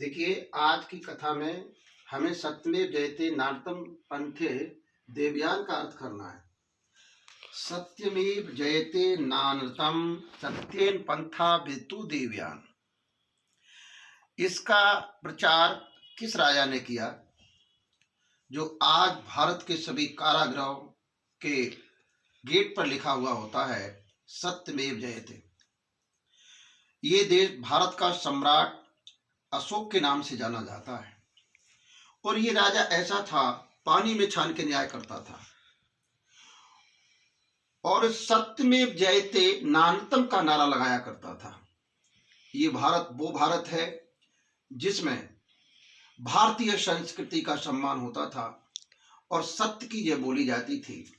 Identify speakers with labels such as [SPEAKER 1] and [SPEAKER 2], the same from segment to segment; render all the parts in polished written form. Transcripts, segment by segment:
[SPEAKER 1] देखिए, आज की कथा में हमें सत्यमेव जयते नानतम पंथे देवयान का अर्थ करना है। सत्यमेव जयते नानतम सत्येन पंथा भेतु देवयान। इसका प्रचार किस राजा ने किया? जो आज भारत के सभी कारागृहों के गेट पर लिखा हुआ होता है, सत्यमेव जयते। ये देश भारत का सम्राट अशोक के नाम से जाना जाता है। और ये राजा ऐसा था, पानी में छान के न्याय करता था। और सत्यमेव जयते नानतम का नारा लगाया करता था। ये भारत वो भारत है जिसमें भारतीय संस्कृति का सम्मान होता था और सत्य की जय बोली जाती थी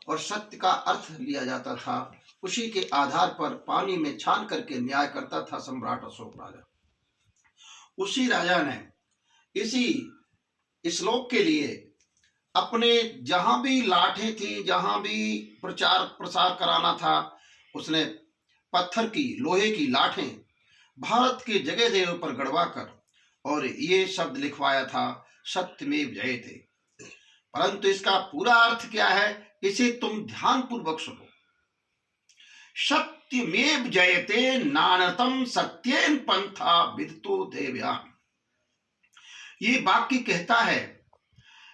[SPEAKER 1] और सत्य का अर्थ लिया जाता था। उसी के आधार पर पानी में छान करके न्याय करता था सम्राट अशोक राजा। उसी राजा ने इसी श्लोक के लिए अपने जहां भी लाठें थी, जहां भी प्रचार प्रसार कराना था, उसने पत्थर की, लोहे की लाठें भारत के जगह जगह पर गड़वा कर और ये शब्द लिखवाया था, सत्यमेव जयते। परंतु इसका पूरा अर्थ क्या है, इसे तुम ध्यानपूर्वक सुनो। सत्यमेव जयते नानतम सत्येन पंथा विदतो देवयान। ये वाक्य कहता है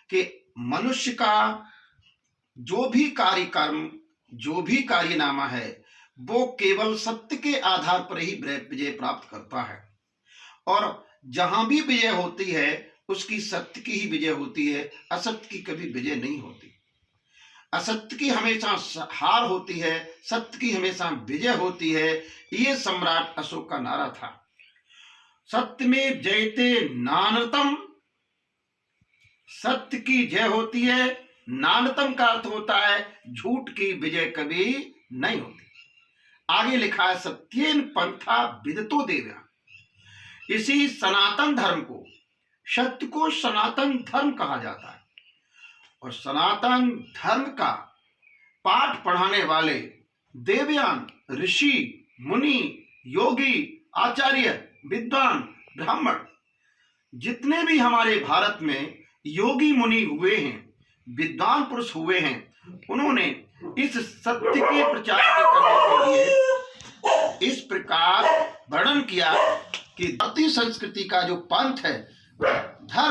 [SPEAKER 1] कि मनुष्य का जो भी कार्यक्रम, जो भी कार्यनामा है, वो केवल सत्य के आधार पर ही विजय प्राप्त करता है। और जहां भी विजय होती है उसकी सत्य की ही विजय होती है, असत्य की कभी विजय नहीं होती। असत्य की हमेशा हार होती है, सत्य की हमेशा विजय होती है। ये सम्राट अशोक का नारा था। सत्यमेव जयते नानतम, सत्य की जय होती है। नानतम का अर्थ होता है झूठ की विजय कभी नहीं होती। आगे लिखा है, सत्येन पंथा विदतो देवयान। इसी सनातन धर्म को, सत्य को सनातन धर्म कहा जाता है। और सनातन धर्म का पाठ पढ़ाने वाले देवयान, ऋषि, मुनि, योगी, आचार्य, विद्वान, ब्राह्मण, जितने भी हमारे भारत में योगी मुनि हुए हैं, विद्वान पुरुष हुए हैं, उन्होंने इस सत्य के प्रचार करने के लिए इस प्रकार वर्णन किया कि भारतीय संस्कृति का जो पंथ है, धर्म